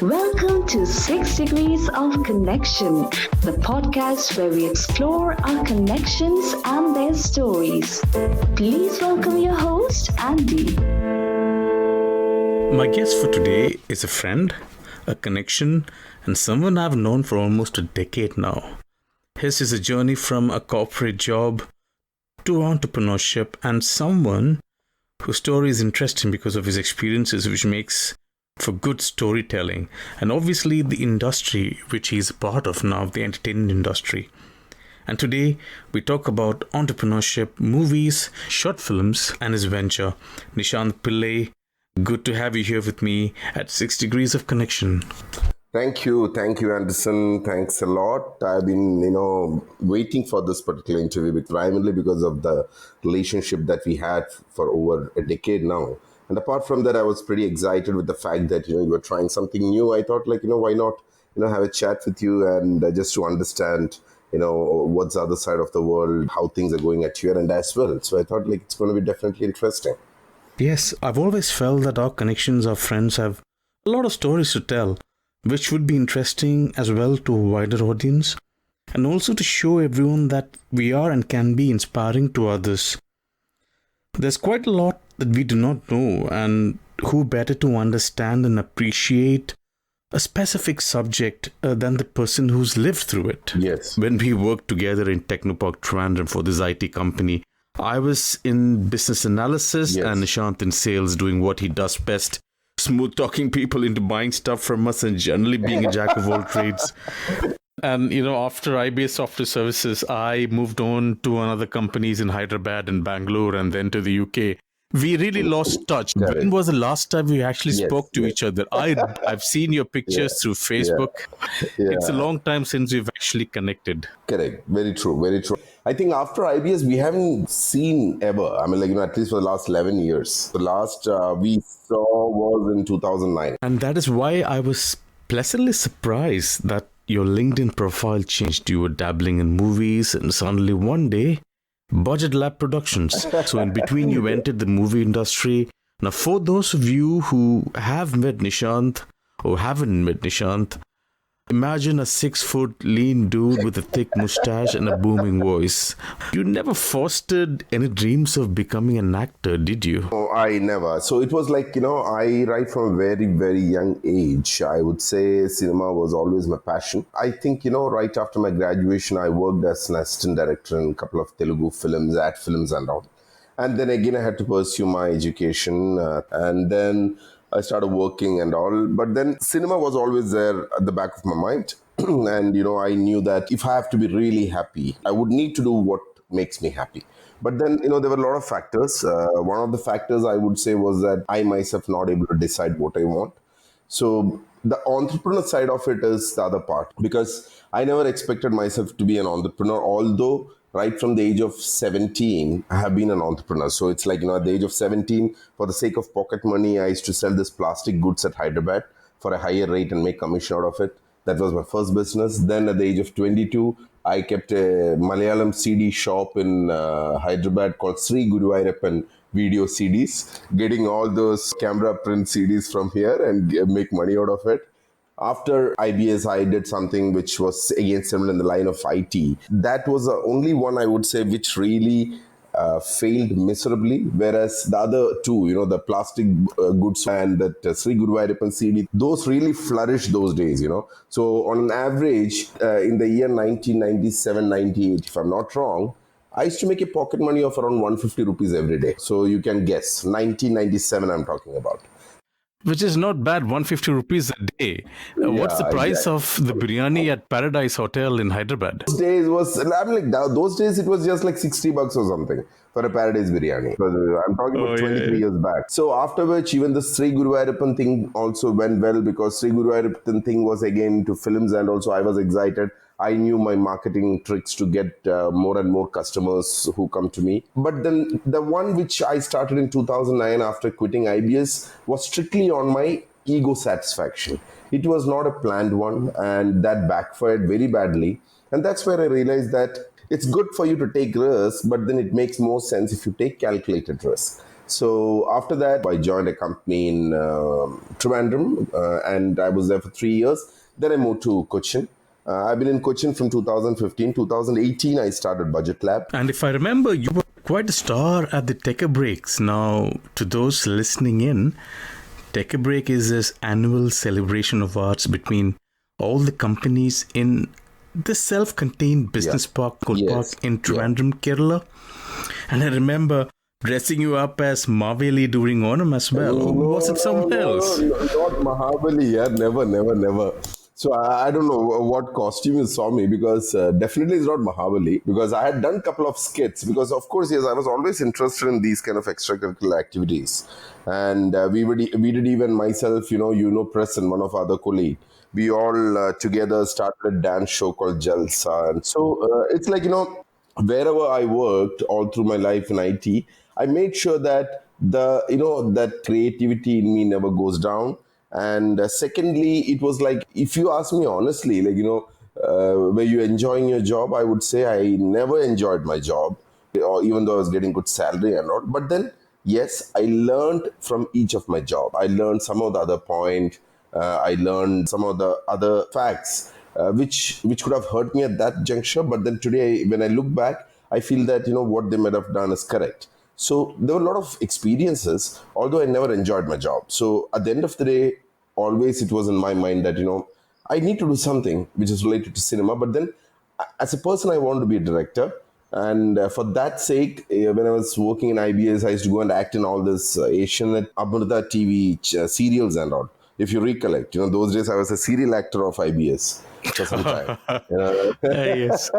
Welcome to 6 Degrees of Connection, the podcast where we explore our connections and their stories. Please welcome your host, Andy. My guest for today is a friend, a connection, and someone I've known for almost a decade now. His is a journey from a corporate job to entrepreneurship, and someone whose story is interesting because of his experiences, which makes for good storytelling, and obviously the industry which he's a part of now, the entertainment industry. And today we talk about entrepreneurship, movies, short films, and his venture. Nishant Pillai, good to have you here with me at 6 Degrees of Connection. Thank you, Anderson. Thanks a lot. I've been, waiting for this particular interview, primarily because of the relationship that we had for over a decade now. And apart from that, I was pretty excited with the fact that, you were trying something new. I thought, why not, have a chat with you and just to understand, what's the other side of the world, how things are going at your end as well. So I thought, it's going to be definitely interesting. Yes, I've always felt that our connections, our friends have a lot of stories to tell, which would be interesting as well to a wider audience, and also to show everyone that we are and can be inspiring to others. There's quite a lot that we do not know, and who better to understand and appreciate a specific subject than the person who's lived through it. Yes. When we worked together in Technopark Trivandrum for this IT company, I was in business analysis and Nishant in sales, doing what he does best, smooth talking people into buying stuff from us and generally being a jack of all trades. And, after IBS Software Services, I moved on to another companies in Hyderabad and Bangalore and then to the UK. We really lost touch. When was the last time we actually spoke to each other? I've seen your pictures through Facebook. Yeah. It's a long time since we've actually connected. Correct. Very true. Very true. I think after IBS, we haven't seen ever. I mean, at least for the last 11 years. The last we saw was in 2009. And that is why I was pleasantly surprised that your LinkedIn profile changed. You were dabbling in movies and suddenly one day, Budget Lab Productions. So in between you entered the movie industry. Now for those of you who have met Nishant or haven't met Nishant, imagine a 6-foot lean dude with a thick mustache and a booming voice. You never fostered any dreams of becoming an actor, did you? Oh, I never. So it was I right from a very, very young age, I would say cinema was always my passion. I think, right after my graduation, I worked as an assistant director in a couple of Telugu films, ad films and all. And then again, I had to pursue my education and then I started working and all, but then cinema was always there at the back of my mind. And, I knew that if I have to be really happy, I would need to do what makes me happy. But then, there were a lot of factors. One of the factors I would say was that I myself not able to decide what I want. So the entrepreneur side of it is the other part, because I never expected myself to be an entrepreneur, although right from the age of 17, I have been an entrepreneur. So it's at the age of 17, for the sake of pocket money, I used to sell this plastic goods at Hyderabad for a higher rate and make commission out of it. That was my first business. Then at the age of 22, I kept a Malayalam CD shop in Hyderabad called Sri Guruvayurappan Video CDs, getting all those camera print CDs from here and make money out of it. After IBS, I did something which was again similar in the line of IT. That was the only one I would say which really failed miserably. Whereas the other two, the plastic goods and that Sri Guruvayurappan CD, those really flourished those days, So on an average, in the year 1997, 98, if I'm not wrong, I used to make a pocket money of around 150 rupees every day. So you can guess, 1997 I'm talking about. Which is not bad, 150 rupees a day. What's the price of the biryani at Paradise Hotel in Hyderabad? Those days those days it was just like $60 or something for a Paradise biryani. I'm talking about 23 years back. So after which even the Sri Guruvayurappan thing also went well, because Sri Guruvayurappan thing was again to films, and also I was excited. I knew my marketing tricks to get more and more customers who come to me. But then the one which I started in 2009 after quitting IBS was strictly on my ego satisfaction. It was not a planned one, and that backfired very badly. And that's where I realized that it's good for you to take risks, but then it makes more sense if you take calculated risks. So after that, I joined a company in Trivandrum, and I was there for 3 years. Then I moved to Cochin. I've been in Cochin from 2015. 2018, I started Budget Lab. And if I remember, you were quite a star at the Take a Breaks. Now, to those listening in, Take a Break is this annual celebration of arts between all the companies in the self-contained business park, Cool Yes. Park in Trivandrum, Kerala. And I remember dressing you up as Maveli during Onam as well. Or was it someone else? No, not Mahabali. Yeah, never, never, never. So I don't know what costume you saw me, because definitely it's not Mahabali, because I had done a couple of skits, because of course, yes, I was always interested in these kind of extracurricular activities. And we did even myself, Preston, one of our other colleague, we all together started a dance show called Jalsa. And so it's like, wherever I worked all through my life in IT, I made sure that that creativity in me never goes down. And secondly, it was like, if you ask me honestly, like, were you enjoying your job? I would say I never enjoyed my job, or even though I was getting good salary and all. But then, yes, I learned from each of my job. I learned some of the other point. I learned some of the other facts, which could have hurt me at that juncture. But then today, when I look back, I feel that what they might have done is correct. So there were a lot of experiences, although I never enjoyed my job. So at the end of the day, always it was in my mind that I need to do something which is related to cinema. But then, as a person, I want to be a director. And for that sake, when I was working in IBS, I used to go and act in all this Asian Amrita TV serials and all. If you recollect, those days I was a serial actor of IBS for some time. Yes.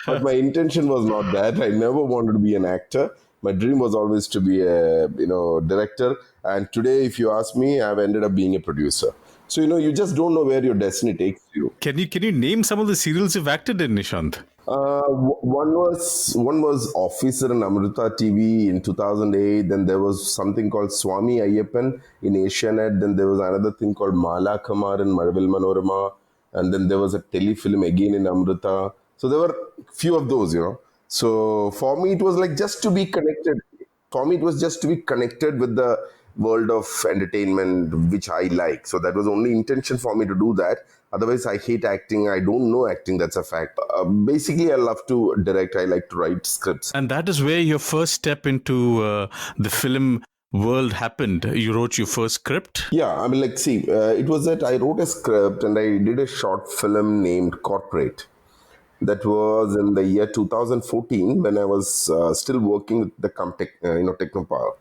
But my intention was not that. I never wanted to be an actor. My dream was always to be a director. And today, if you ask me, I've ended up being a producer. So you just don't know where your destiny takes you. Can you name some of the serials you've acted in, Nishant? One was Officer in Amrita TV in 2008. Then there was something called Swami Ayyappan in Asianet. Then there was another thing called Mala Kamar in Madhavil Manorama. And then there was a telefilm again in Amrita. So there were few of those. So for me, it was like just to be connected. For me, it was just to be connected with the world of entertainment, which I like. So that was only intention for me to do that. Otherwise, I hate acting. I don't know acting. That's a fact. Basically, I love to direct. I like to write scripts. And that is where your first step into the film world happened. You wrote your first script. Yeah, I mean, like, see, it was that I wrote a script and I did a short film named Corporate. That was in the year 2014 when I was still working with the Technopark.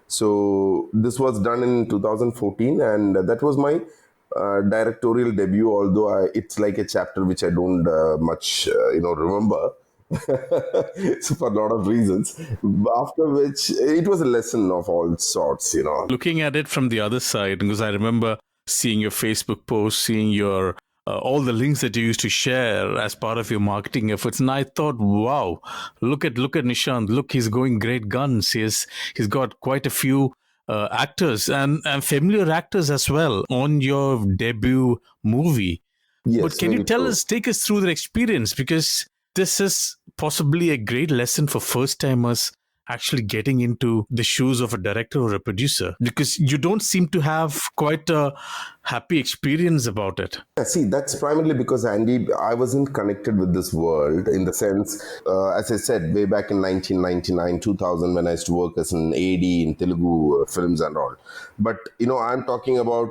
So this was done in 2014, and that was my directorial debut. Although it's like a chapter which I don't much remember. So for a lot of reasons, after which it was a lesson of all sorts. Looking at it from the other side, because I remember seeing your Facebook post, seeing your all the links that you used to share as part of your marketing efforts, and I thought, wow, look at Nishant. Look, he's going great guns. He's got quite a few actors and familiar actors as well on your debut movie. Yes, But can you very true. take us through the experience? Because this is possibly a great lesson for first timers actually getting into the shoes of a director or a producer, because you don't seem to have quite a happy experience about it. Yeah, see, that's primarily because, Andy, I wasn't connected with this world in the sense, as I said, way back in 1999, 2000, when I used to work as an AD in Telugu films and all. But, I'm talking about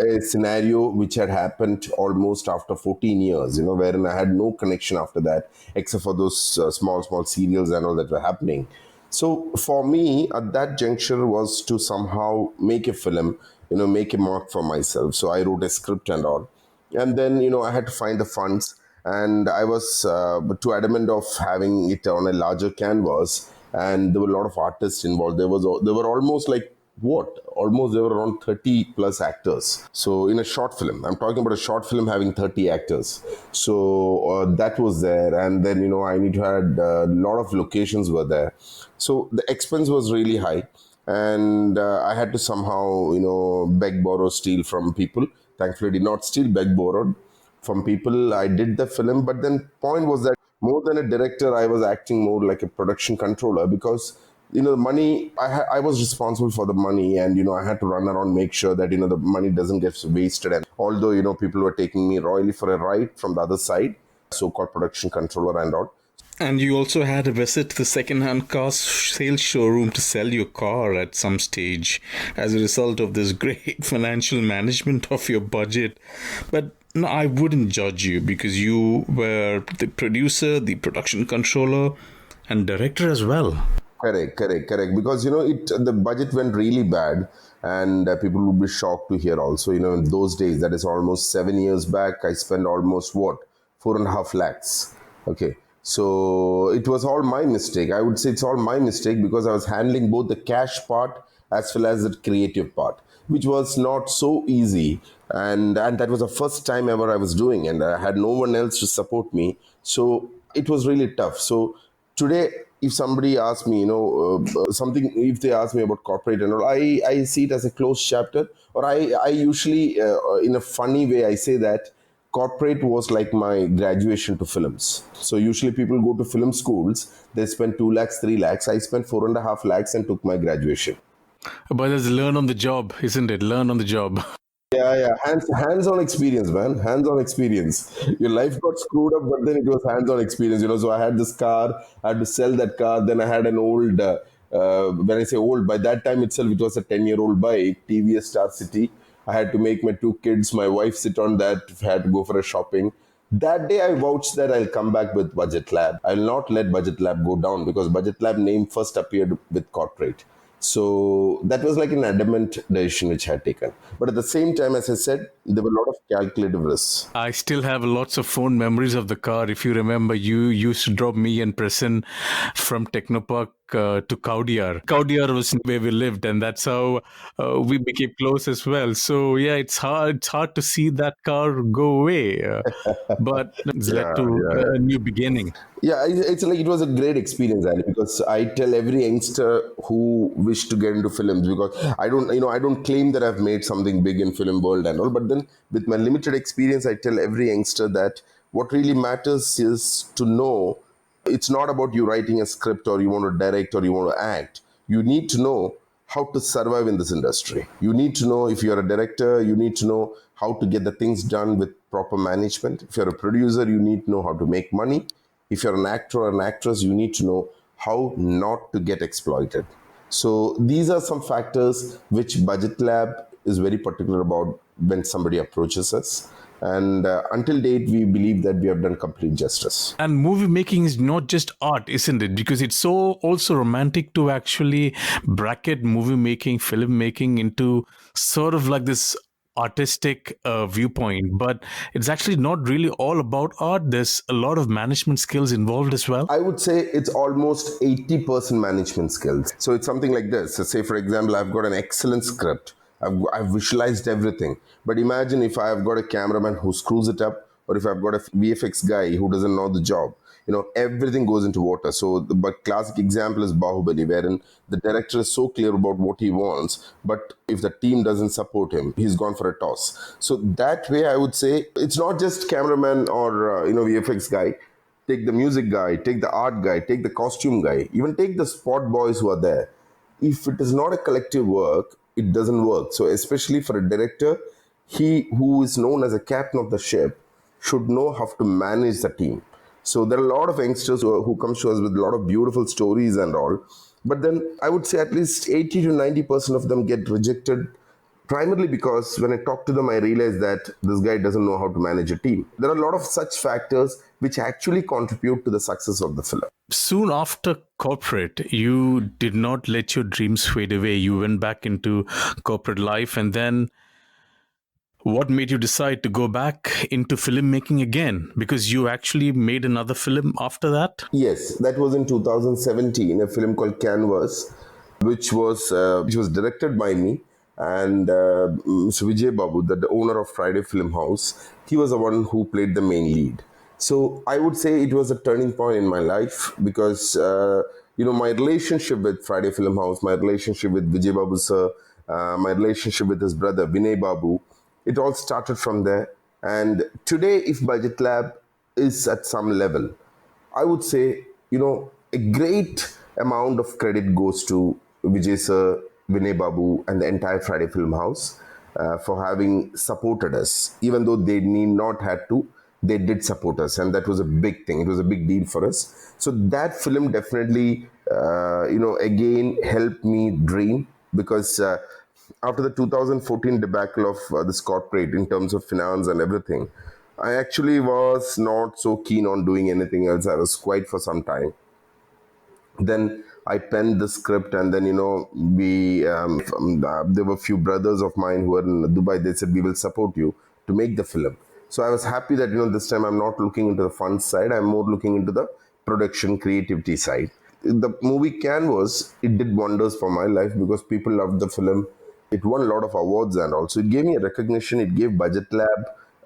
a scenario which had happened almost after 14 years, wherein I had no connection after that, except for those small serials and all that were happening. So for me, at that juncture was to somehow make a film, make a mark for myself. So I wrote a script and all. And then, I had to find the funds. And I was too adamant of having it on a larger canvas. And there were a lot of artists involved. There were almost like there were around 30 plus actors. So in a short film, I'm talking about a short film having 30 actors. So that was there. And then, I need to had a lot of locations were there. So the expense was really high. And I had to somehow, beg, borrow, steal from people. Thankfully, I did not steal, beg, borrowed from people. I did the film. But then point was that more than a director, I was acting more like a production controller, because the money, I was responsible for the money, and I had to run around, make sure that the money doesn't get wasted. And although people were taking me royally for a ride from the other side, so-called production controller and all. And you also had to visit the second-hand car sales showroom to sell your car at some stage as a result of this great financial management of your budget. But no, I wouldn't judge you because you were the producer, the production controller, and director as well. Correct. Because the budget went really bad, and people would be shocked to hear also. In those days, that is almost 7 years back, I spent almost what 4.5 lakhs. Okay, so it was all my mistake. I would say it's all my mistake because I was handling both the cash part as well as the creative part, which was not so easy. And that was the first time ever I was doing, and I had no one else to support me. So it was really tough. So today, if somebody asks me, something, if they ask me about corporate and all, I see it as a closed chapter, or I usually, in a funny way, I say that corporate was like my graduation to films. So usually people go to film schools, they spend 2 lakhs, 3 lakhs. I spent 4.5 lakhs and took my graduation. But there's learn on the job, isn't it? Learn on the job. Yeah. Hands-on experience, man. Hands-on experience. Your life got screwed up, but then it was hands-on experience. So I had this car, I had to sell that car. Then I had an old, when I say old, by that time itself, it was a 10-year-old bike, TVS Star City. I had to make my 2 kids, my wife sit on that. I had to go for a shopping. That day, I vouched that I'll come back with Budget Lab. I'll not let Budget Lab go down because Budget Lab name first appeared with corporate. So that was like an adamant decision which I had taken. But at the same time, as I said, there were a lot of calculative risks. I still have lots of fond memories of the car. If you remember, you used to drop me and Prasen from Technopark to Kaudiar. Kaudiar was where we lived, and that's how we became close as well. So yeah, it's hard to see that car go away, but it's led to a new beginning. Yeah, it's like it was a great experience, Ali, because I tell every youngster who wish to get into films, because I don't claim that I've made something big in film world and all, but then with my limited experience, I tell every youngster that what really matters is to know it's not about you writing a script or you want to direct or you want to act. You need to know how to survive in this industry. You need to know, if you're a director, you need to know how to get the things done with proper management. If you're a producer, you need to know how to make money. If you're an actor or an actress, you need to know how not to get exploited. So these are some factors which Budget Lab is very particular about when somebody approaches us. And until date, we believe that we have done complete justice. And movie making is not just art, isn't it? Because it's so also romantic to actually bracket movie making, film making into sort of like this artistic viewpoint, but it's actually not really all about art. There's a lot of management skills involved as well. I would say it's almost 80% management skills. So it's something like this. So say, for example, I've got an excellent script. I've visualized everything. But imagine if I've got a cameraman who screws it up, or if I've got a VFX guy who doesn't know the job. Everything goes into water. So the classic example is Bahubali, wherein the director is so clear about what he wants, but if the team doesn't support him, he's gone for a toss. So that way, I would say it's not just cameraman or VFX guy. Take the music guy, take the art guy, take the costume guy, even take the spot boys who are there. If it is not a collective work, it doesn't work. So especially for a director, he who is known as a captain of the ship should know how to manage the team. So there are a lot of youngsters who come to us with a lot of beautiful stories and all. But then I would say at least 80 to 90% of them get rejected, primarily because when I talk to them, I realize that this guy doesn't know how to manage a team. There are a lot of such factors which actually contribute to the success of the film. Soon after corporate, you did not let your dreams fade away. You went back into corporate life, and then what made you decide to go back into filmmaking again? Because you actually made another film after that? Yes, that was in 2017, a film called Canvas, which was directed by me. And Mr. Vijay Babu, the owner of Friday Film House, he was the one who played the main lead. So I would say it was a turning point in my life because, my relationship with Friday Film House, my relationship with Vijay Babu sir, my relationship with his brother Vinay Babu, it all started from there. And today, if Budget Lab is at some level, I would say, a great amount of credit goes to Vijay sir, Vinay Babu, and the entire Friday Film House for having supported us. Even though they need not had to, they did support us, and that was a big thing. It was a big deal for us. So that film definitely, again helped me dream because. After the 2014 debacle of this corporate in terms of finance and everything, I actually was not so keen on doing anything else. I was quiet for some time. Then I penned the script, and then we there were a few brothers of mine who were in Dubai. They said we will support you to make the film. So I was happy that this time I'm not looking into the fun side. I'm more looking into the production creativity side. The movie Canvas, it did wonders for my life because people loved the film. It won a lot of awards, and also it gave me a recognition. It gave Budget Lab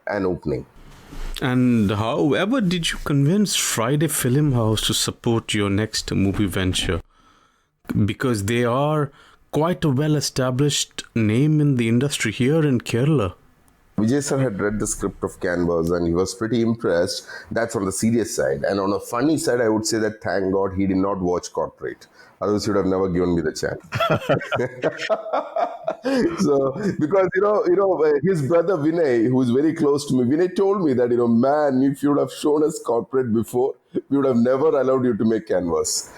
an opening. And however did you convince Friday Film House to support your next movie venture? Because they are quite a well-established name in the industry here in Kerala. Vijay sir had read the script of Canvas and he was pretty impressed. That's on the serious side. And on a funny side, I would say that thank God he did not watch Corporate. Otherwise, he would have never given me the chance. So, because his brother Vinay, who is very close to me, Vinay told me that man, if you would have shown us Corporate before, we would have never allowed you to make Canvas.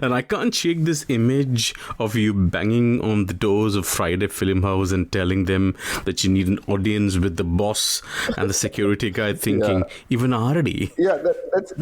And I can't shake this image of you banging on the doors of Friday Film House and telling them that you need an audience with the boss and the security guy thinking, even already. Yeah, that's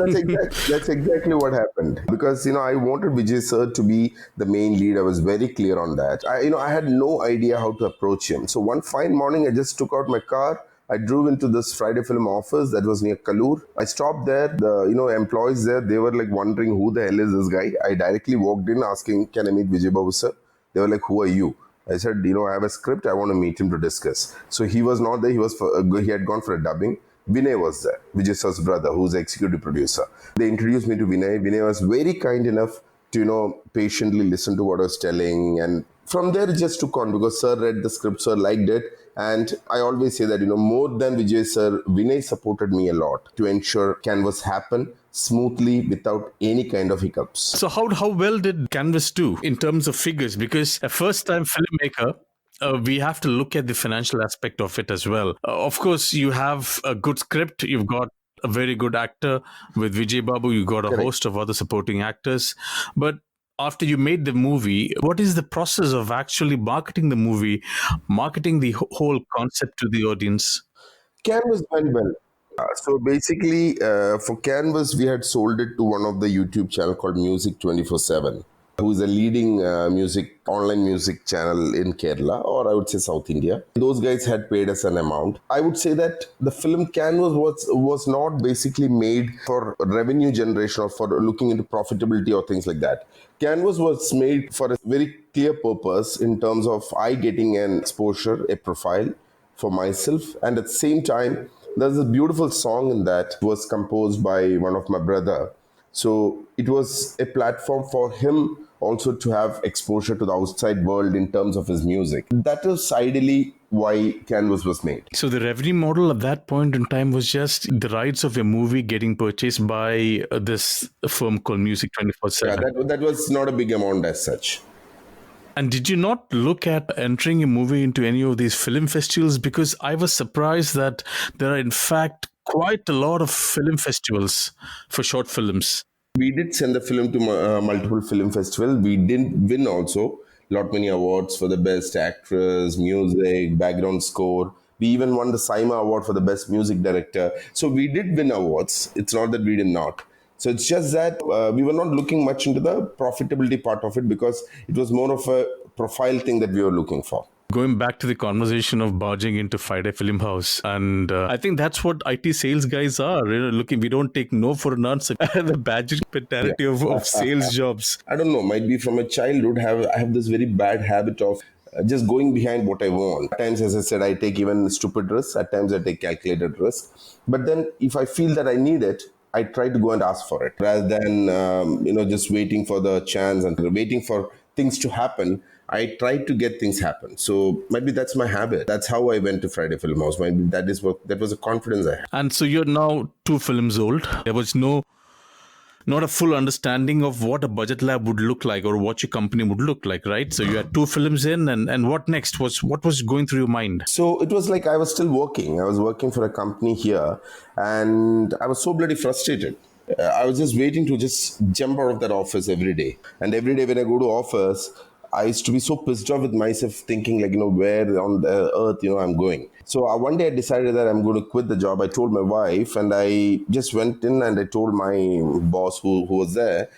exactly what happened. Because, I wanted Vijay sir to be the main lead. I was very clear on that. I had no idea how to approach him. So one fine morning, I just took out my car. I drove into this Friday Film office that was near Kalur. I stopped there. The employees there, they were like wondering who the hell is this guy. I directly walked in asking, "Can I meet Vijay Babu sir?" They were like, "Who are you?" I said, "I have a script. I want to meet him to discuss." So he was not there. He had gone for a dubbing. Vinay was there, Vijay sir's brother, who's the executive producer. They introduced me to Vinay. Vinay was very kind enough to patiently listen to what I was telling, and from there it just took on because sir read the script, sir liked it. And I always say that, more than Vijay sir, Vinay supported me a lot to ensure Canvas happen smoothly without any kind of hiccups. So how well did Canvas do in terms of figures? Because a first-time filmmaker, we have to look at the financial aspect of it as well. Of course, you have a good script. You've got a very good actor with Vijay Babu. You've got a host of other supporting actors. But after you made the movie, what is the process of actually marketing the movie, marketing the whole concept to the audience? Canvas went well. So basically, for Canvas, we had sold it to one of the YouTube channel called Music 24/7, who is a leading online music channel in Kerala, or I would say South India. Those guys had paid us an amount. I would say that the film Canvas was not basically made for revenue generation or for looking into profitability or things like that. Canvas was made for a very clear purpose in terms of I getting an exposure, a profile for myself, and at the same time, there's a beautiful song in that was composed by one of my brother. So it was a platform for him also to have exposure to the outside world in terms of his music. That is ideally why Canvas was made. So the revenue model at that point in time was just the rights of a movie getting purchased by this firm called Music 24/7. Yeah, that was not a big amount as such. And did you not look at entering a movie into any of these film festivals? Because I was surprised that there are in fact quite a lot of film festivals for short films. We did send the film to multiple film festivals. We didn't win also lot many awards for the best actress, music, background score. We even won the Saima Award for the best music director. So we did win awards. It's not that we did not. So it's just that we were not looking much into the profitability part of it because it was more of a profile thing that we were looking for. Going back to the conversation of barging into Friday Film House, and I think that's what IT sales guys are. We don't take no for an answer. The badging mentality of sales jobs. I don't know. Might be from my childhood. I have this very bad habit of just going behind what I want. At times, as I said, I take even stupid risks. At times, I take calculated risks. But then, if I feel that I need it, I try to go and ask for it rather than just waiting for the chance and waiting for things to happen. I try to get things happen. So maybe that's my habit. That's how I went to Friday Film House. Maybe that was a confidence I had. And so you're now 2 films old. There was no not a full understanding of what a budget lab would look like or what your company would look like, right? So you had 2 films in, and what next? What was going through your mind? So it was like I was still working. I was working for a company here, and I was so bloody frustrated. I was just waiting to just jump out of that office every day. And every day when I go to office, I used to be so pissed off with myself, thinking like, where on the earth, I'm going. So one day I decided that I'm going to quit the job. I told my wife, and I just went in and I told my boss who was there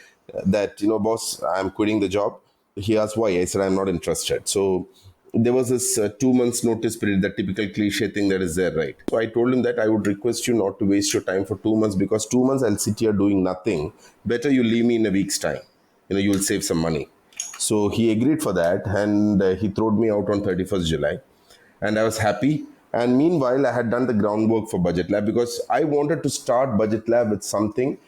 that, boss, I'm quitting the job. He asked why. I said, I'm not interested. So there was this 2 months notice period, that typical cliche thing that is there, right? So I told him that I would request you not to waste your time for 2 months, because 2 months I'll sit here doing nothing. Better you leave me in a week's time. You will save some money. So he agreed for that, and he threw me out on 31st July. And I was happy. And meanwhile, I had done the groundwork for Budget Lab, because I wanted to start Budget Lab with something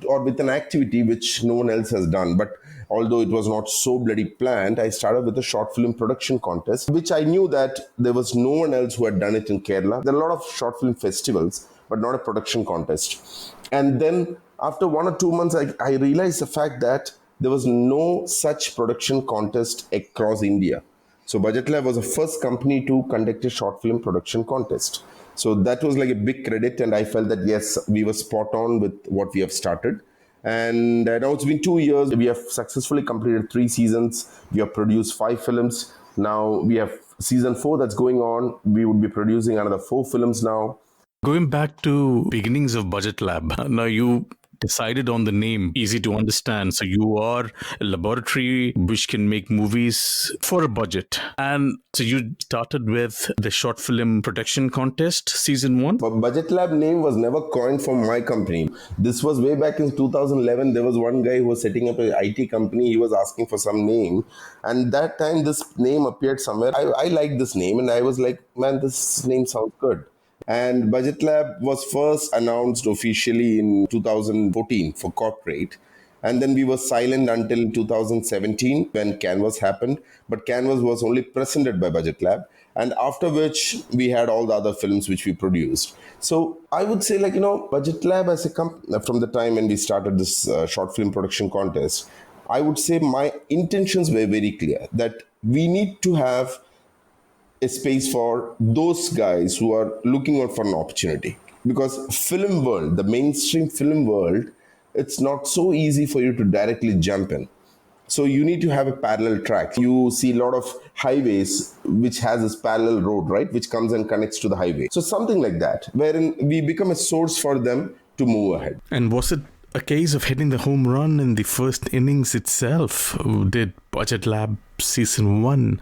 or with an activity which no one else has done. But although it was not so bloody planned, I started with a short film production contest, which I knew that there was no one else who had done it in Kerala. There are a lot of short film festivals, but not a production contest. And then after 1 or 2 months, I realized the fact that there was no such production contest across India. So Budget Lab was the first company to conduct a short film production contest. So that was like a big credit, and I felt that yes, we were spot on with what we have started. And now it's been 2 years. We have successfully completed 3 seasons. We have produced 5 films. Now we have season 4 that's going on. We would be producing another 4 films now. Going back to beginnings of Budget Lab, now you decided on the name, easy to understand. So you are a laboratory which can make movies for a budget. And so you started with the short film production contest, season 1. But Budget Lab name was never coined from my company. This was way back in 2011. There was one guy who was setting up an IT company. He was asking for some name. And that time this name appeared somewhere. I liked this name, and I was like, man, this name sounds good. And Budget Lab was first announced officially in 2014 for corporate. And then we were silent until 2017 when Canvas happened. But Canvas was only presented by Budget Lab. And after which we had all the other films which we produced. So I would say, Budget Lab as a company, from the time when we started this short film production contest, I would say my intentions were very clear that we need to have a space for those guys who are looking out for an opportunity, because film world, the mainstream film world, it's not so easy for you to directly jump in. So you need to have a parallel track. You see a lot of highways which has this parallel road, right, which comes and connects to the highway. So something like that, wherein we become a source for them to move ahead. And was it a case of hitting the home run in the first innings itself? Did Budget Lab season 1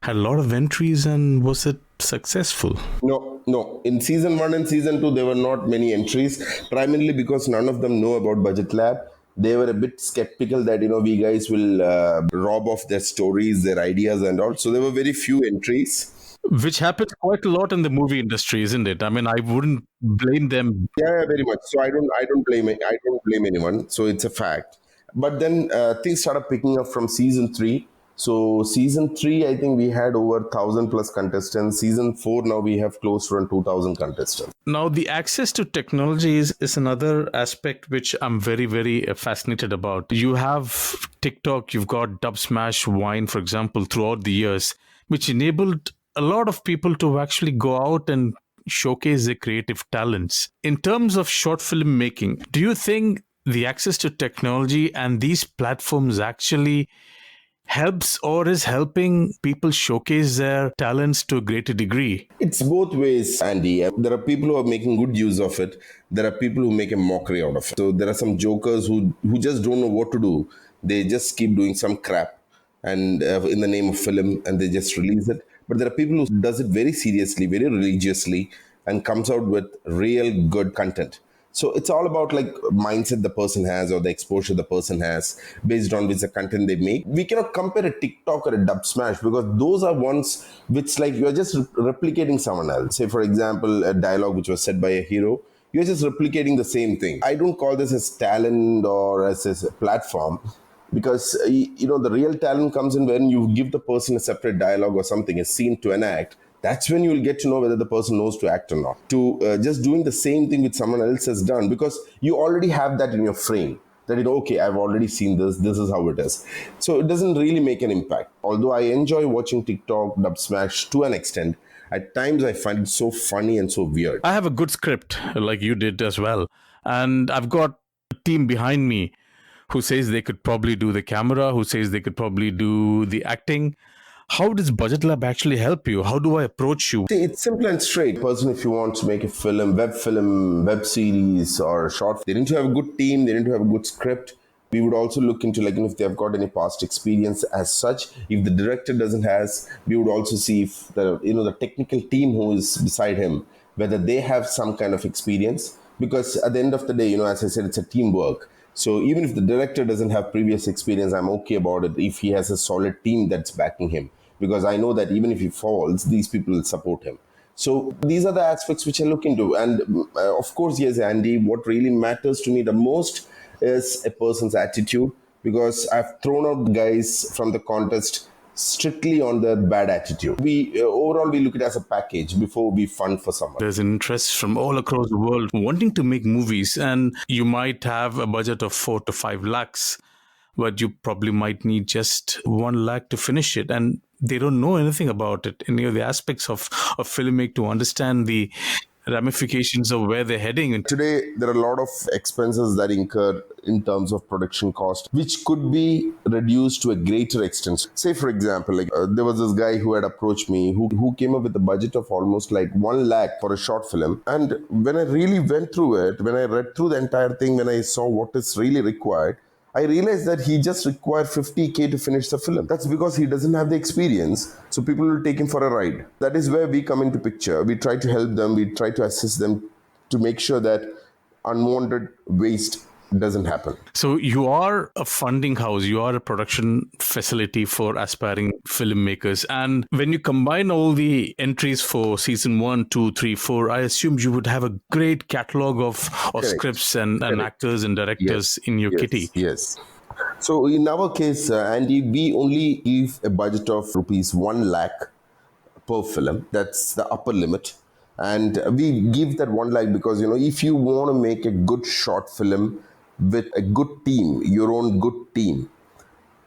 had a lot of entries, and was it successful? No. In season 1 and season 2, there were not many entries, primarily because none of them know about Budget Lab. They were a bit skeptical that, we guys will rob off their stories, their ideas and all. So there were very few entries. Which happens quite a lot in the movie industry, isn't it? I mean, I wouldn't blame them. Yeah, very much. So I don't blame anyone. So it's a fact. But then things started picking up from season 3. So season 3, I think we had over 1,000 plus contestants. Season 4, now we have close to around 2,000 contestants. Now, the access to technology is another aspect which I'm very, very fascinated about. You have TikTok, you've got Dub Smash, Wine, for example, throughout the years, which enabled a lot of people to actually go out and showcase their creative talents. In terms of short film making, do you think the access to technology and these platforms actually helps or is helping people showcase their talents to a greater degree? It's both ways, Andy. There are people who are making good use of it. There are people who make a mockery out of it. So there are some jokers who just don't know what to do. They just keep doing some crap and in the name of film, and they just release it. But there are people who does it very seriously, very religiously, and comes out with real good content. So it's all about mindset the person has or the exposure the person has based on which the content they make. We cannot compare a TikTok or a Dub Smash, because those are ones which you're just replicating someone else. Say, for example, a dialogue which was said by a hero, you're just replicating the same thing. I don't call this as talent or as a platform, because the real talent comes in when you give the person a separate dialogue or something, a scene to enact. That's when you will get to know whether the person knows to act or not. To just doing the same thing which someone else has done, because you already have that in your frame. that, okay, I've already seen this is how it is. So it doesn't really make an impact. Although I enjoy watching TikTok, Dub Smash to an extent, at times I find it so funny and so weird. I have a good script like you did as well. And I've got a team behind me who says they could probably do the camera, who says they could probably do the acting. How does Budget Lab actually help you? How do I approach you? See, it's simple and straight. Person, if you want to make a film, web series, or a short, they need to have a good team. They need to have a good script. We would also look into if they've got any past experience as such. If the director doesn't has, we would also see if the technical team who is beside him, whether they have some kind of experience. Because at the end of the day, as I said, it's a teamwork. So even if the director doesn't have previous experience, I'm okay about it if he has a solid team that's backing him. Because I know that even if he falls, these people will support him. So these are the aspects which I look into. And of course, yes, Andy, what really matters to me the most is a person's attitude. Because I've thrown out guys from the contest strictly on their bad attitude. We overall we look at it as a package before we fund for someone. There's an interest from all across the world wanting to make movies, and you might have a budget of 4 to 5 lakhs, but you probably might need just 1 lakh to finish it, and they don't know anything about it, any of the aspects of filmmaking, to understand the ramifications of where they're heading. And today, there are a lot of expenses that incur in terms of production cost, which could be reduced to a greater extent. Say, for example, there was this guy who had approached me who came up with a budget of almost 1 lakh for a short film. And when I really went through it, when I read through the entire thing, when I saw what is really required, I realized that he just required 50K to finish the film. That's because he doesn't have the experience. So people will take him for a ride. That is where we come into picture. We try to help them. We try to assist them to make sure that unwanted waste doesn't happen. So you are a funding house, you are a production facility for aspiring filmmakers. And when you combine all the entries for season 1, 2, 3, 4, I assume you would have a great catalog of scripts and actors and directors in your kitty. Yes. So in our case, Andy, we only give a budget of rupees 1 lakh per film. That's the upper limit. And we give that 1 lakh because, if you want to make a good short film with a good team, your own good team,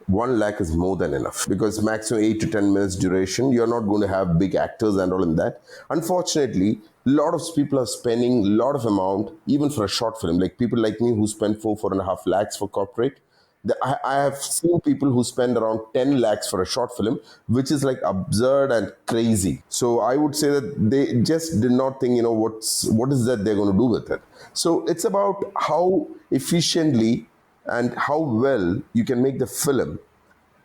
1 lakh is more than enough, because maximum 8 to 10 minutes duration, you're not going to have big actors and all in that. Unfortunately, a lot of people are spending a lot of amount, even for a short film, like people like me who spend 4.5 lakhs for corporate. I have seen people who spend around 10 lakhs for a short film, which is absurd and crazy. So I would say that they just did not think, what is that they're going to do with it. So it's about how efficiently and how well you can make the film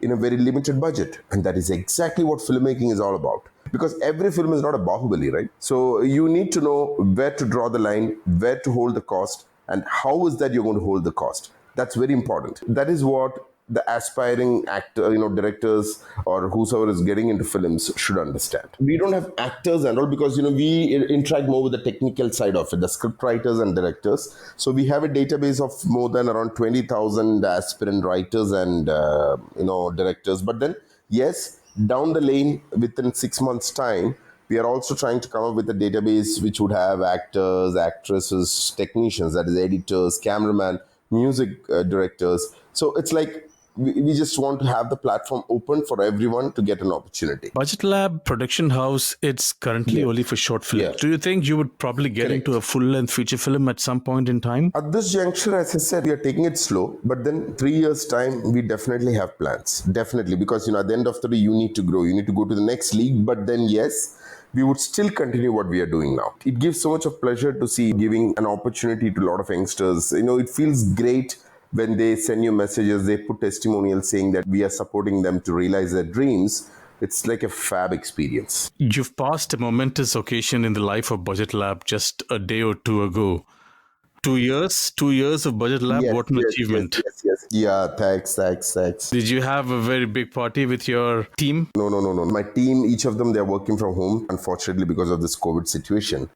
in a very limited budget. And that is exactly what filmmaking is all about. Because every film is not a Bahubali, right? So you need to know where to draw the line, where to hold the cost, and how is that you're going to hold the cost. That's very important. That is what the aspiring actor, directors or whosoever is getting into films should understand. We don't have actors and all because, we interact more with the technical side of it, the script writers and directors. So we have a database of more than around 20,000 aspirant writers and, directors. But then, yes, down the lane within 6 months' time, we are also trying to come up with a database which would have actors, actresses, technicians, that is editors, cameraman, music directors. So it's we just want to have the platform open for everyone to get an opportunity. Budget Lab Production House, it's currently only for short films. Yeah. Do you think you would probably get into a full-length feature film at some point in time? At this juncture, as I said, we are taking it slow. But then 3 years' time, we definitely have plans. Definitely. Because, at the end of the day, you need to grow. You need to go to the next league. But then, yes, we would still continue what we are doing now. It gives so much of pleasure to see giving an opportunity to a lot of youngsters. It feels great when they send you messages, they put testimonials saying that we are supporting them to realize their dreams. It's like a fab experience. You've passed a momentous occasion in the life of Budget Lab just a day or two ago. 2 years of Budget Lab. Yes, what an achievement. Yes. Yeah, thanks. Did you have a very big party with your team? No. My team, each of them, they're working from home, unfortunately, because of this COVID situation.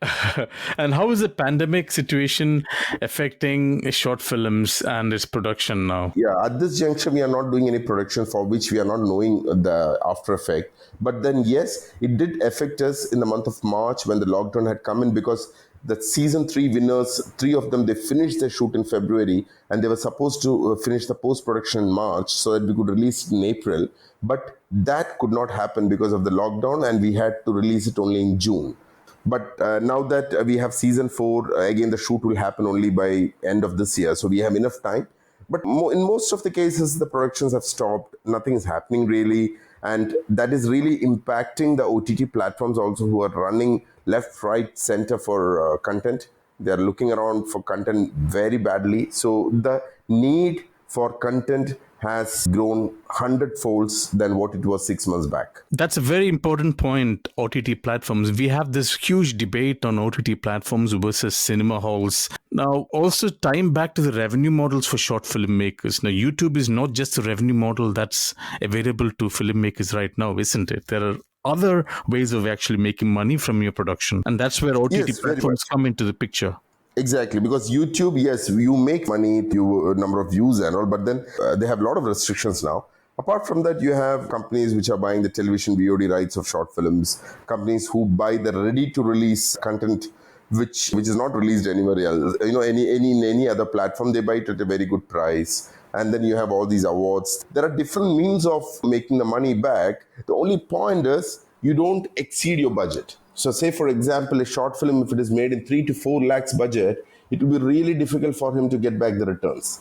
And how is the pandemic situation affecting short films and its production now? Yeah, at this juncture, we are not doing any production for which we are not knowing the after effect. But then, yes, it did affect us in the month of March when the lockdown had come in, because The season 3 winners, 3 of them, they finished their shoot in February, and they were supposed to finish the post-production in March so that we could release it in April. But that could not happen because of the lockdown, and we had to release it only in June. But now that we have season 4, again, the shoot will happen only by end of this year. So we have enough time. But in most of the cases, the productions have stopped. Nothing is happening really. And that is really impacting the OTT platforms also, who are running left, right, center for content. They are looking around for content very badly. So the need for content has grown 100 folds than what it was 6 months back. That's a very important point, OTT platforms. We have this huge debate on OTT platforms versus cinema halls. Now, also tying back to the revenue models for short filmmakers. Now, YouTube is not just a revenue model that's available to filmmakers right now, isn't it? There are other ways of actually making money from your production. And that's where OTT platforms come into the picture. Exactly, because YouTube, yes, you make money, you number of views and all, but then they have a lot of restrictions now. Apart from that, you have companies which are buying the television VOD rights of short films, companies who buy the ready-to-release content, which is not released anywhere else. Any other platform, they buy it at a very good price. And then you have all these awards. There are different means of making the money back. The only point is you don't exceed your budget. So say, for example, a short film, if it is made in 3 to 4 lakhs budget, it will be really difficult for him to get back the returns.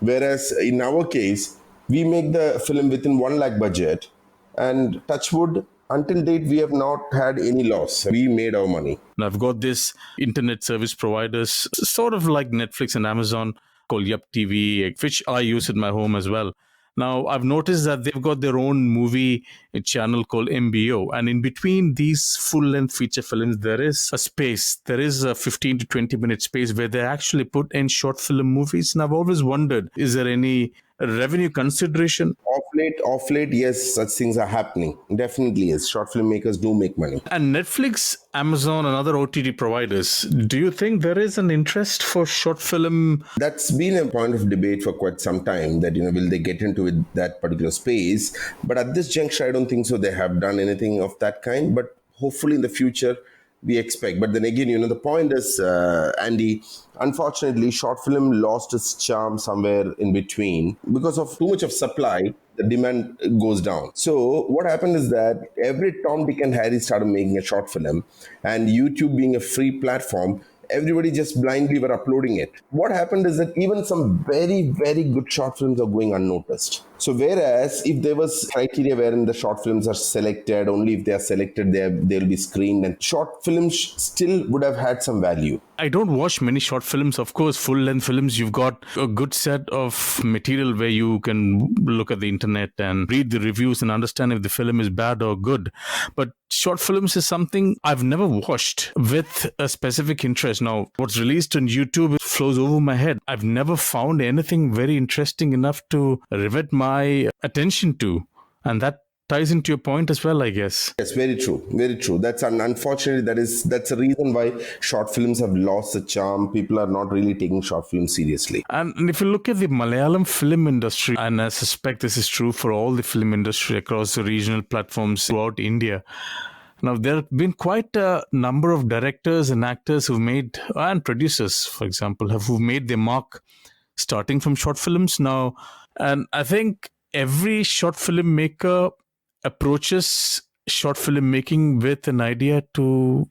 Whereas in our case, we make the film within 1 lakh budget, and touch wood, until date, we have not had any loss. We made our money. Now, I've got this internet service providers, sort of like Netflix and Amazon, called Yup TV, which I use at my home as well. Now, I've noticed that they've got their own movie channel called MBO. And in between these full-length feature films, there is a space. There is a 15 to 20-minute space where they actually put in short film movies. And I've always wondered, is there any revenue consideration? Off late, yes, such things are happening. Definitely, yes. Short filmmakers do make money. And Netflix, Amazon, and other OTT providers, do you think there is an interest for short film? That's been a point of debate for quite some time, that, will they get into that particular space? But at this juncture, I don't think so. They have done anything of that kind. But hopefully in the future, we expect. But then again, the point is, Andy, unfortunately, short film lost its charm somewhere in between. Because of too much of supply, the demand goes down. So what happened is that every Tom, Dick and Harry started making a short film, and YouTube being a free platform, everybody just blindly were uploading it. What happened is that even some very, very good short films are going unnoticed. So whereas if there was criteria wherein the short films are selected, only if they are selected, they'll be screened, and short films still would have had some value. I don't watch many short films. Of course, full-length films, you've got a good set of material where you can look at the internet and read the reviews and understand if the film is bad or good. But short films is something I've never watched with a specific interest. Now, what's released on YouTube flows over my head. I've never found anything very interesting enough to rivet my attention to. And that ties into your point as well, I guess. Yes, very true. Very true. Unfortunately, that's a reason why short films have lost the charm. People are not really taking short films seriously. And if you look at the Malayalam film industry, and I suspect this is true for all the film industry across the regional platforms throughout India, now, there have been quite a number of directors and actors who've made, and producers, for example, who've made their mark starting from short films now. And I think every short filmmaker approaches short filmmaking with an idea to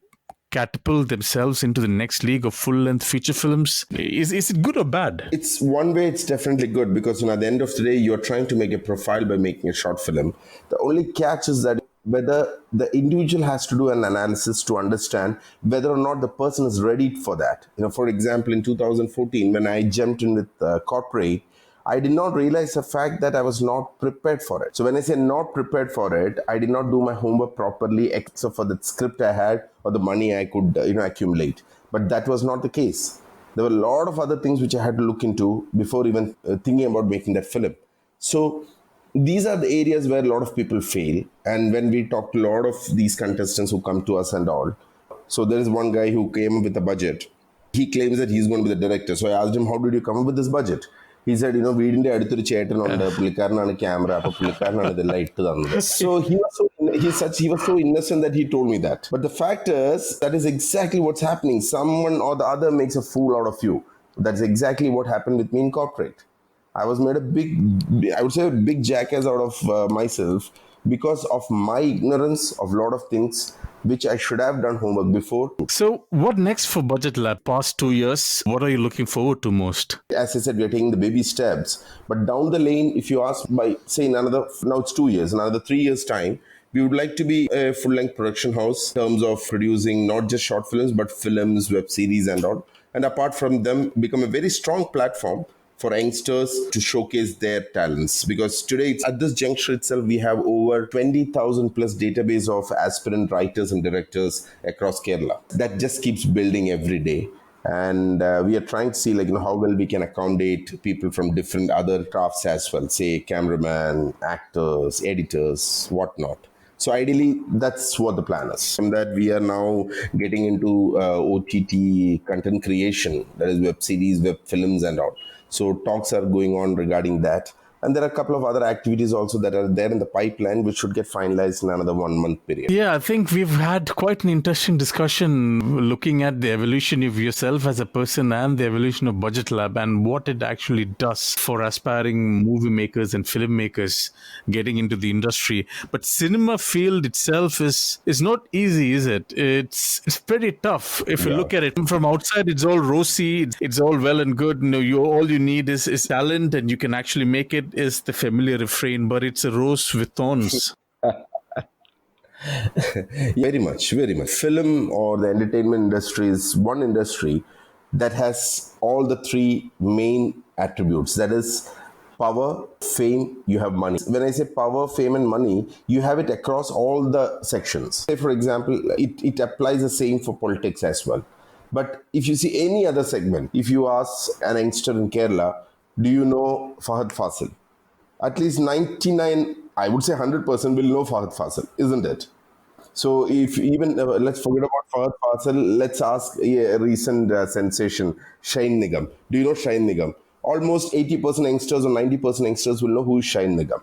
catapult themselves into the next league of full-length feature films. Is it good or bad? It's one way, it's definitely good, because at the end of the day, you're trying to make a profile by making a short film. The only catch is that whether the individual has to do an analysis to understand whether or not the person is ready for that. For example, in 2014, when I jumped in with corporate, I did not realize the fact that I was not prepared for it. So when I say not prepared for it, I did not do my homework properly, except for the script I had or the money I could accumulate. But that was not the case. There were a lot of other things which I had to look into before even thinking about making that film. So these are the areas where a lot of people fail. And when we talk to a lot of these contestants who come to us and all, so there is one guy who came up with a budget. He claims that he's going to be the director. So I asked him, how did you come up with this budget? He said, വീടിന്റെ അടുത്തൊരു ചേട്ടനുണ്ട്, പുള്ളിക്കാരനാണ് camera, അപ്പൊ പുള്ളിക്കാരനാണ് ഇതെല്ലാം ഇട്ട് തന്നത്. So he was so innocent that he told me that. But the fact is, that is exactly what's happening. Someone or the other makes a fool out of you. That's exactly what happened with me in corporate. I was made a big jackass out of myself because of my ignorance of a lot of things which I should have done homework before. So what next for Budget Lab? Past 2 years, what are you looking forward to most? As I said, we are taking the baby steps. But down the lane, if you ask by, say, now it's 2 years, another 3 years' time, we would like to be a full-length production house in terms of producing not just short films, but films, web series and all. And apart from them, become a very strong platform for youngsters to showcase their talents. Because today, at this juncture itself, we have over 20,000 plus database of aspirant writers and directors across Kerala. That just keeps building every day. And we are trying to see how well we can accommodate people from different other crafts as well, say cameraman, actors, editors, whatnot. So ideally, that's what the plan is. From that, we are now getting into OTT content creation, that is web series, web films and all. So talks are going on regarding that. And there are a couple of other activities also that are there in the pipeline, which should get finalized in another 1 month period. Yeah, I think we've had quite an interesting discussion looking at the evolution of yourself as a person and the evolution of Budget Lab and what it actually does for aspiring movie makers and filmmakers getting into the industry. But cinema field itself is not easy, is it? It's pretty tough. If you look at it from outside, it's all rosy, it's all well and good. All you need is talent, and you can actually make it. Is the familiar refrain, but it's a rose with thorns. Very much, very much. Film or the entertainment industry is one industry that has all the three main attributes. That is power, fame, you have money. When I say power, fame and money, you have it across all the sections. Say, for example, it applies the same for politics as well. But if you see any other segment, if you ask an youngster in Kerala, do you know Fahad Fasil? At least 99, I would say 100% will know Fahad Fasil, isn't it? So if even, let's forget about Fahad Fasil, let's ask a recent sensation, Shine Nigam. Do you know Shine Nigam? Almost 80% youngsters or 90% youngsters will know who is Shine Nigam.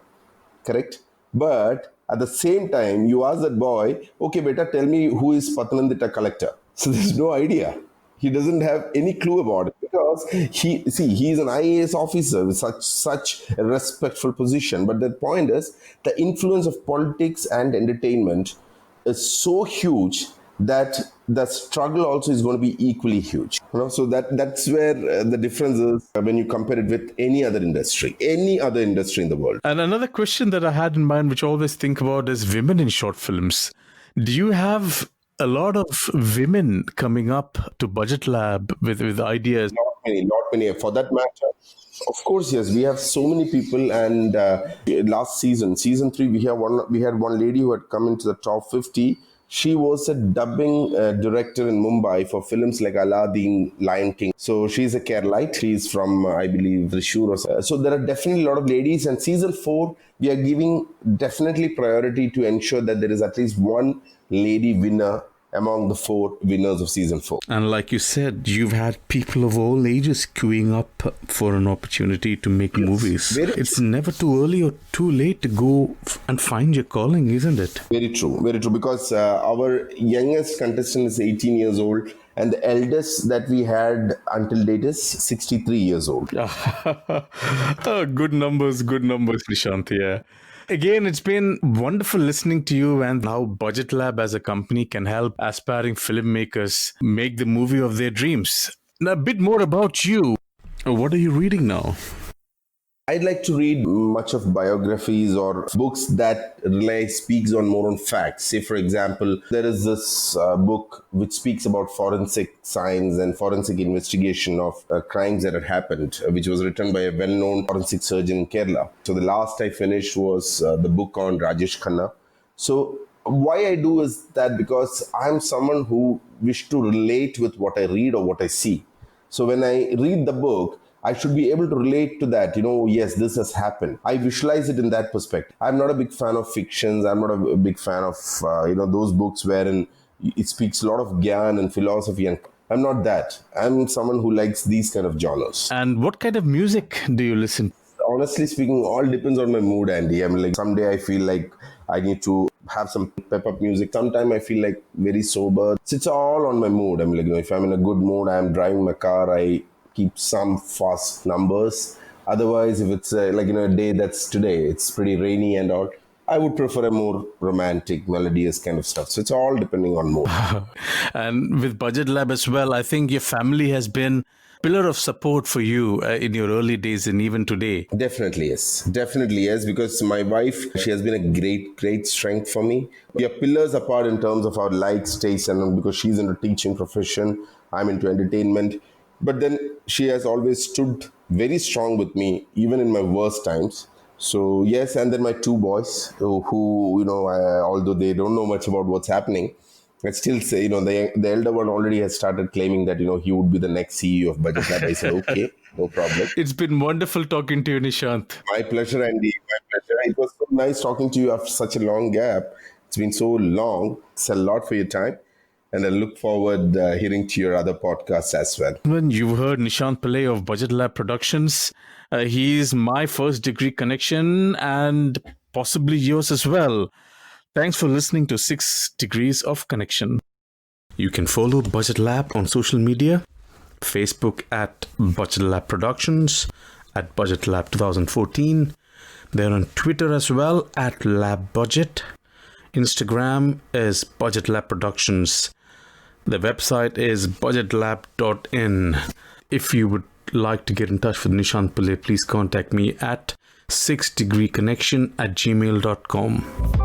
Correct? But at the same time, you ask that boy, okay, beta, tell me who is Pathanamthitta collector. So there's no idea. He doesn't have any clue about it because he's an IAS officer with such a respectful position. But the point is, the influence of politics and entertainment is so huge that the struggle also is going to be equally huge. So that's where the difference is when you compare it with any other industry in the world. And another question that I had in mind, which I always think about, is women in short films. Do you have a lot of women coming up to Budget Lab with ideas? Not many. For that matter, of course, yes. We have so many people, and last season 3, we had one lady who had come into the top 50. She was a dubbing director in Mumbai for films like Aladdin, Lion King. So she's a Keralite. She's from, I believe, Thrissur. So there are definitely a lot of ladies. And season 4, we are giving definitely priority to ensure that there is at least one lady winner among the 4 winners of season 4. And like you said, you've had people of all ages queuing up for an opportunity to make movies. It's never too early or too late to go and find your calling, isn't it? Very true, because our youngest contestant is 18 years old and the eldest that we had until date is 63 years old. Good numbers, Nishant, yeah. Again, it's been wonderful listening to you and how Budget Lab as a company can help aspiring filmmakers make the movie of their dreams. Now, a bit more about you. What are you reading now? I'd like to read much of biographies or books that speaks on more on facts. Say, for example, there is this book which speaks about forensic science and forensic investigation of crimes that had happened, which was written by a well-known forensic surgeon in Kerala. So the last I finished was the book on Rajesh Khanna. So why I do is that because I'm someone who wish to relate with what I read or what I see. So when I read the book, I should be able to relate to that. Yes, this has happened. I visualize it in that perspective. I'm not a big fan of fictions. I'm not a big fan of, those books wherein it speaks a lot of gyan and philosophy. And I'm not that. I'm someone who likes these kind of genres. And what kind of music do you listen to? Honestly speaking, all depends on my mood, Andy. I mean, like someday I feel like I need to have some pep up music. Sometimes I feel like very sober. So it's all on my mood. I'm like, if I'm in a good mood, I'm driving my car, I keep some fast numbers. Otherwise, if it's a day that's today, it's pretty rainy and all, I would prefer a more romantic, melodious kind of stuff. So it's all depending on mood. And with Budget Lab as well, I think your family has been pillar of support for you in your early days and even today. Definitely yes. Definitely yes. Because my wife, she has been a great strength for me. We are pillars apart in terms of our likes, tastes, and because she's in the teaching profession, I'm into entertainment. But then she has always stood very strong with me, even in my worst times. So yes, and then my two boys, who although they don't know much about what's happening, I still say, the elder one already has started claiming that, he would be the next CEO of Budget Lab. I said, okay, no problem. It's been wonderful talking to you, Nishant. My pleasure, Andy. My pleasure. It was so nice talking to you after such a long gap. It's been so long. It's a lot for your time. And I look forward hearing to your other podcasts as well. When you heard Nishant Pillai of Budget Lab Productions, he's my first degree connection and possibly yours as well. Thanks for listening to 6 Degrees of Connection. You can follow Budget Lab on social media, Facebook at Budget Lab Productions, at Budget Lab 2014. They're on Twitter as well at Lab Budget. Instagram is Budget Lab Productions. The website is budgetlab.in. If you would like to get in touch with Nishant Pillai, please contact me at 6degreeconnection@gmail.com.